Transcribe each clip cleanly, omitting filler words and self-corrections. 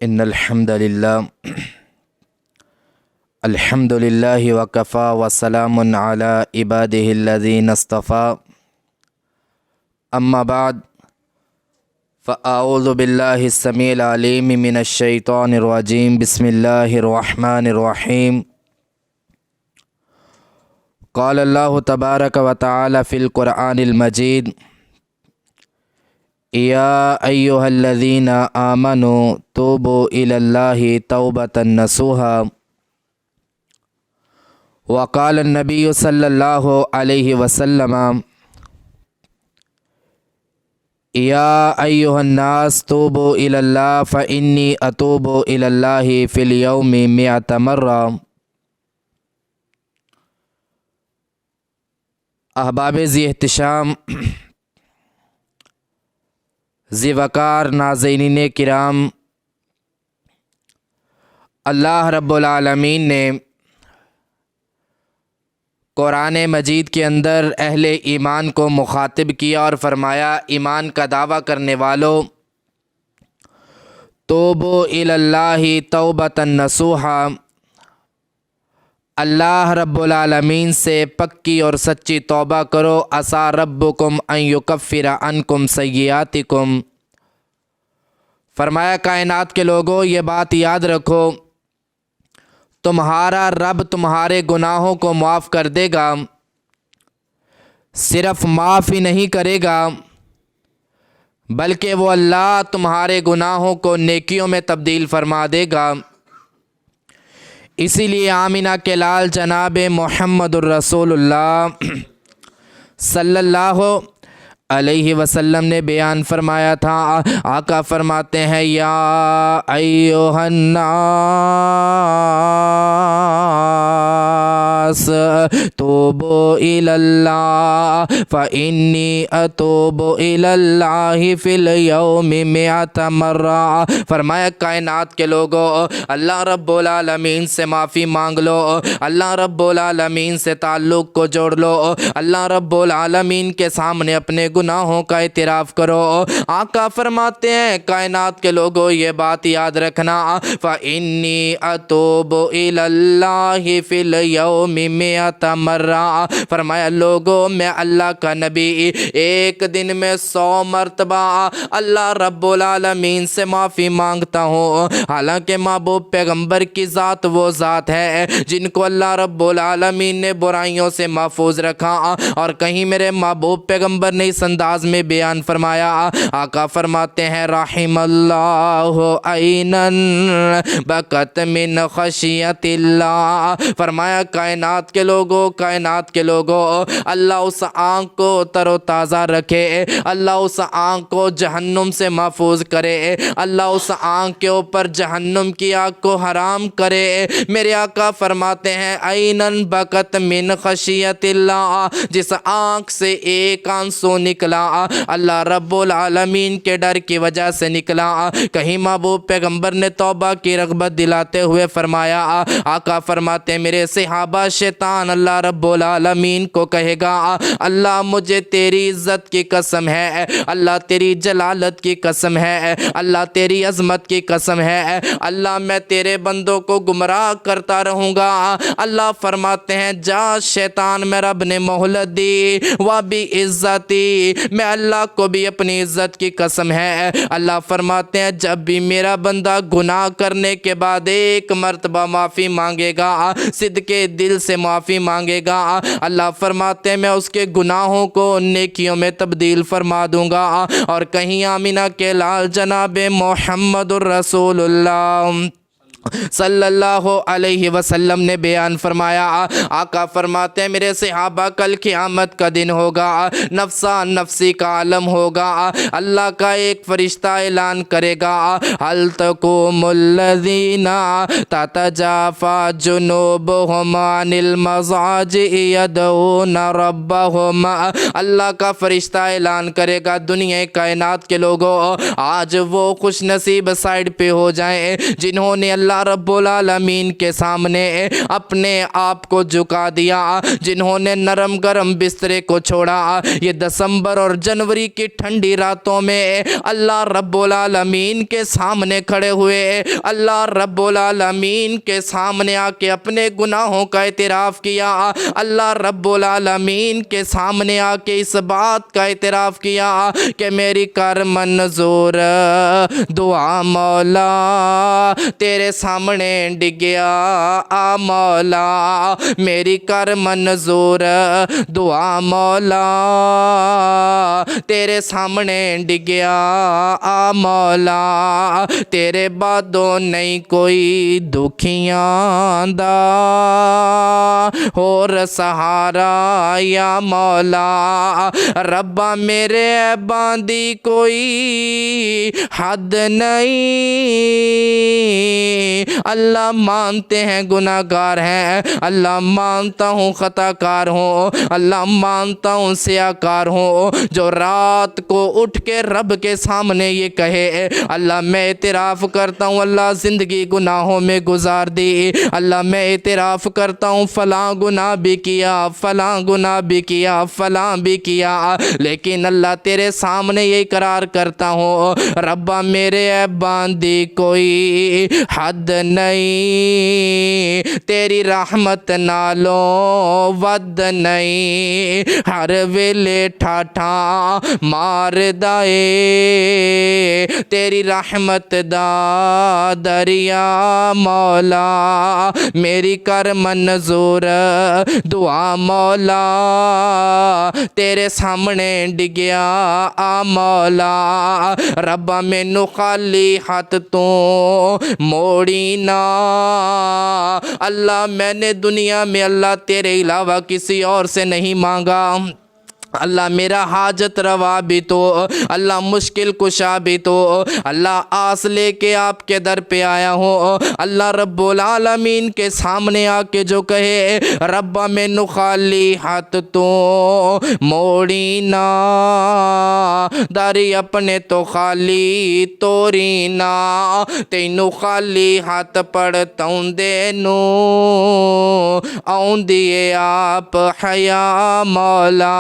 ان الحمد للہ وکفا وسلام علی عبادہ الذین اصطفیٰ اما بعد فاعوذ باللہ السمیع العلیم من الشیطان الرجیم بسم اللہ الرحمن الرحیم قال اللہ تبارک و تعالی فی القرآن المجید یا ایہا الذین آمنوا توبوا الی اللہ توبۃ نصوحا وقال النبی صلی اللہ علیہ وسلم یا ایہا الناس توبوا الی اللہ فانی اتوب الی اللہ فی اليوم 100 مرہ۔ احباب ذی احتشام، ذی وقار ناظرین کرام، اللہ رب العالمین نے قرآن مجید کے اندر اہل ایمان کو مخاطب کیا اور فرمایا ایمان کا دعویٰ کرنے والوں، توبوا الی اللہ توبۃ نصوحا، اللہ رب العالمین سے پکی اور سچی توبہ کرو، عسیٰ ربکم ان یکفر عنکم سیئاتکم۔ فرمایا کائنات کے لوگوں یہ بات یاد رکھو، تمہارا رب تمہارے گناہوں کو معاف کر دے گا، صرف معاف ہی نہیں کرے گا بلکہ وہ اللہ تمہارے گناہوں کو نیکیوں میں تبدیل فرما دے گا۔ اسی لیے آمینہ کے لال جناب محمد الرسول اللہ صلی اللہ علیہ وسلم نے بیان فرمایا تھا، آقا فرماتے ہیں یا ایھا الناس توبوا الی اللہ فانی اتوب الی اللہ فی اليوم 100 مرہ۔ فرمایا کائنات کے لوگوں اللہ رب العالمین سے معافی مانگ لو، اللہ رب العالمین سے تعلق کو جوڑ لو، اللہ رب العالمین کے سامنے اپنے گناہوں کا اعتراف کرو۔ آقا فرماتے ہیں کائنات کے لوگوں یہ بات یاد رکھنا، فَإِنِّي أَتُوبُ إِلَى اللَّهِ فِي الْيَوْمِ 100 مرہ۔ فرمایا لوگوں میں اللہ کا نبی ایک دن میں 100 مرتبہ اللہ رب العالمین سے معافی مانگتا ہوں۔ حالانکہ محبوب پیغمبر کی ذات وہ ذات ہے جن کو اللہ رب العالمین نے برائیوں سے محفوظ رکھا، اور کہیں میرے محبوب پیغمبر نے اس انداز میں بیان فرمایا، آقا فرماتے ہیں رحم اللہ عینا بکت من خشیت اللہ۔ فرمایا کائنات کے لوگوں اللہ اس آنکھ کو تر و تازہ رکھے، اللہ اس آنکھ کو جہنم سے محفوظ کرے، اللہ اس آنکھ کے اوپر جہنم کی آگ کو حرام کرے۔ میرے آقا فرماتے ہیں عینا بکت من خشیت اللہ، جس آنکھ سے ایک آنسو نکلا اللہ رب العالمین کے ڈر کی وجہ سے نکلا۔ کہیں محبوب پیغمبر نے توبہ کی رغبت دلاتے ہوئے فرمایا، آقا فرماتے میرے صحابہ شیطان اللہ رب العالمین کو کہے گا اللہ مجھے تیری عزت کی قسم ہے، اللہ تیری جلالت کی قسم ہے، اللہ تیری عظمت کی قسم ہے، اللہ میں تیرے بندوں کو گمراہ کرتا رہوں گا۔ اللہ فرماتے ہیں جا شیطان، میں رب نے مہلت دی، وَبِ عزتی، میں اللہ کو بھی اپنی عزت کی قسم ہے۔ اللہ فرماتے ہیں جب بھی میرا بندہ گناہ کرنے کے بعد ایک مرتبہ معافی مانگے گا، صدقے دل سے معافی مانگے گا، اللہ فرماتے ہیں میں اس کے گناہوں کو نیکیوں میں تبدیل فرما دوں گا۔ اور کہیں آمینہ کے لال جناب محمد الرسول اللہ صلی اللہ علیہ وسلم نے بیان فرمایا، آقا فرماتے ہیں میرے صحابہ کل قیامت کا دن ہوگا، نفسا نفسی کا عالم ہوگا، اللہ کا ایک فرشتہ اعلان کرے گا هل تقوم الذین تتجافى جنوبهم عن المضاجع يدعون ربهم۔ اللہ کا فرشتہ اعلان کرے گا دنیا کائنات کے لوگوں آج وہ خوش نصیب سائڈ پہ ہو جائیں جنہوں نے اللہ اللہ رب العالمین کے سامنے اپنے آپ کو جھکا دیا، جنہوں نے نرم گرم بسترے کو چھوڑا، یہ دسمبر اور جنوری کی ٹھنڈی راتوں میں اللہ رب العالمین کے سامنے کھڑے ہوئے، اللہ رب العالمین کے سامنے آ کے اپنے گناہوں کا اعتراف کیا، اللہ رب العالمین کے سامنے آ کے اس بات کا اعتراف کیا کہ میری کر منظور دعا مولا تیرے سامنے ڈگیا، آ مولا میری کر منظور دعا مولا تیرے سامنے ڈگیا، آ مولا تیرے بعدوں نہیں کوئی دکھیاں دا اور سہارا، یا مولا ربا میرے باندی کوئی حد نہیں، اللہ مانتے ہیں گناہ گار ہیں، اللہ مانتا ہوں خطا کار ہوں، اللہ مانتا ہوں سیاہ کار ہوں، جو رات کو اٹھ کے رب کے سامنے یہ کہے اللہ میں اعتراف کرتا ہوں اللہ زندگی گناہوں میں گزار دی، اللہ میں اعتراف کرتا ہوں فلاں گناہ بھی کیا، فلاں گناہ بھی کیا، فلاں بھی کیا، لیکن اللہ تیرے سامنے یہ اقرار کرتا ہوں ربا میرے باندی کوئی حد نہیں، تیری رحمت نالوں ود نہیں، ہر ویلے ٹھاٹھا مار دائے، تیری رحمت دا دریا مولا میری کر منظور دعا مولا تیرے سامنے ڈگیا، آ مولا ربا مینوں خالی ہاتھ تو موڑی نا، اللہ میں نے دنیا میں اللہ تیرے علاوہ کسی اور سے نہیں مانگا، اللہ میرا حاجت روا بھی تو، اللہ مشکل کشا بھی تو، اللہ آس لے کے آپ کے در پہ آیا ہوں، اللہ رب العالمین کے سامنے آ کے جو کہے ربا مینوں خالی ہاتھ تو موڑی نا، داری اپنے تو خالی توری نا، تینوں خالی ہاتھ پڑتا ہوں دینوں آؤں دیے آپ حیا مولا،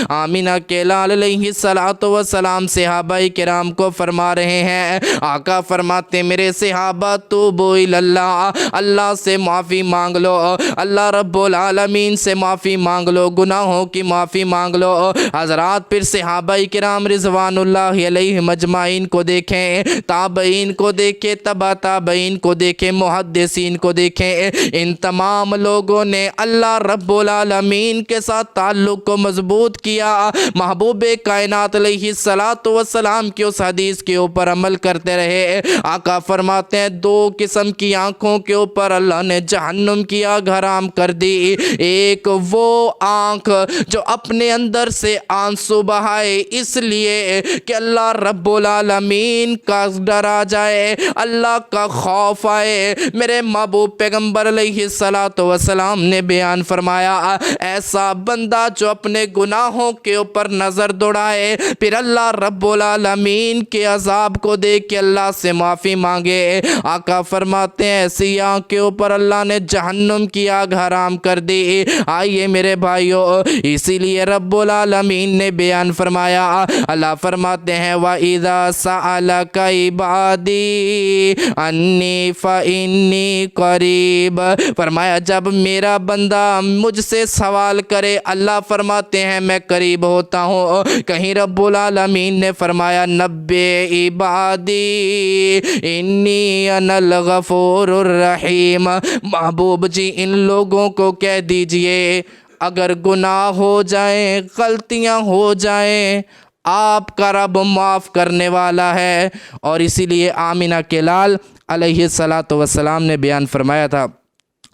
آمینہ کے لال علیہ السلام صحابہ کرام کو فرما رہے ہیں، آقا فرماتے میرے صحابہ توبو اللہ، اللہ سے معافی مانگ لو، اللہ رب العالمین سے معافی مانگ لو، گناہوں کی معافی مانگ لو۔ حضرات پھر صحابہ کرام رضوان اللہ علیہ مجمعین کو دیکھیں، تابعین کو دیکھیں، تبع تابعین کو دیکھیں، محدثین کو دیکھیں، ان تمام لوگوں نے اللہ رب العالمین کے ساتھ تعلق کو مضبوط کیا، محبوب کائنات علیہ السلام کی اس حدیث کے اوپر عمل کرتے رہے۔ آقا فرماتے ہیں دو قسم کی آنکھوں کے اوپر اللہ نے جہنم کی آگ حرام کر دی، ایک وہ آنکھ جو اپنے اندر سے آنسو بہائے اس لیے کہ اللہ رب العالمین کا ڈر آ جائے، اللہ کا خوف آئے۔ میرے محبوب پیغمبر علیہ السلام نے بیان فرمایا ایسا بندہ جو اپنے گناہوں کے اوپر نظر دوڑائے پھر اللہ رب العالمین کے عذاب کو دیکھ کے اللہ سے معافی مانگے، آقا فرماتے ہیں ایسی آنکھ کے اوپر اللہ نے جہنم کی آگ حرام کر دی۔ آئیے میرے بھائیو، اسی لیے رب العالمین نے بیان فرمایا، اللہ فرماتے ہیں وَإِذَا سَأَلَكَ عِبَادِي أَنِّي فَإِنِّي قَرِيبٌ، فرمایا جب میرا بندہ مجھ سے سوال کرے اللہ فرماتے ہیں میں قریب ہوتا ہوں۔ کہیں رب العالمین نے فرمایا نبّئ عبادی انی انا الغفور الرحیم، محبوب جی ان لوگوں کو کہہ دیجئے اگر گناہ ہو جائیں، غلطیاں ہو جائیں، آپ کا رب معاف کرنے والا ہے۔ اور اسی لیے آمینہ کے لال علیہ السلام نے بیان فرمایا تھا،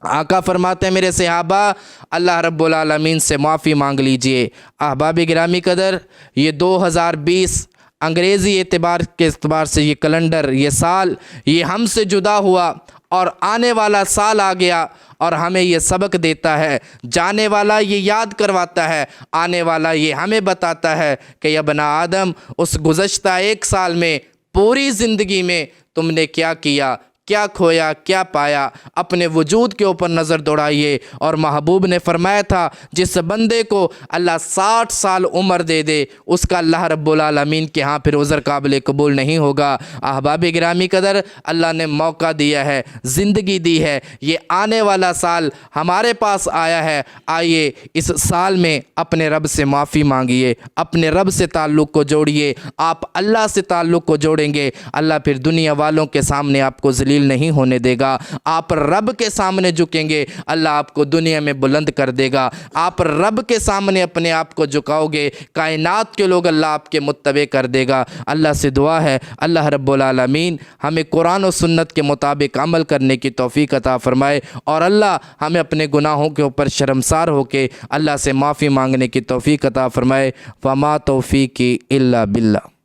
آقا فرماتے ہیں میرے صحابہ اللہ رب العالمین سے معافی مانگ لیجئے۔ احباب گرامی قدر، یہ 2020 انگریزی اعتبار سے یہ کیلنڈر، یہ سال، یہ ہم سے جدا ہوا اور آنے والا سال آ گیا اور ہمیں یہ سبق دیتا ہے، جانے والا یہ یاد کرواتا ہے، آنے والا یہ ہمیں بتاتا ہے کہ یا ابن آدم اس گزشتہ ایک سال میں پوری زندگی میں تم نے کیا کیا، کیا کھویا کیا پایا، اپنے وجود کے اوپر نظر دوڑائیے۔ اور محبوب نے فرمایا تھا جس بندے کو اللہ 60 سال عمر دے دے اس کا اللہ رب العالمین کے ہاں پھر عذر قابل قبول نہیں ہوگا۔ احباب گرامی قدر، اللہ نے موقع دیا ہے، زندگی دی ہے، یہ آنے والا سال ہمارے پاس آیا ہے، آئیے اس سال میں اپنے رب سے معافی مانگیے، اپنے رب سے تعلق کو جوڑیے۔ آپ اللہ سے تعلق کو جوڑیں گے، اللہ پھر دنیا والوں کے سامنے آپ کو ذلیل نہیں ہونے دے گا۔ آپ رب کے سامنے جھکیں گے، اللہ آپ کو دنیا میں بلند کر دے گا۔ آپ رب کے سامنے اپنے آپ کو جھکاؤ گے، کائنات کے لوگ اللہ آپ کے متبع کر دے گا۔ اللہ سے دعا ہے اللہ رب العالمین ہمیں قرآن و سنت کے مطابق عمل کرنے کی توفیق عطا فرمائے، اور اللہ ہمیں اپنے گناہوں کے اوپر شرمسار ہو کے اللہ سے معافی مانگنے کی توفیق عطا فرمائے۔ وما توفیقی الا باللہ۔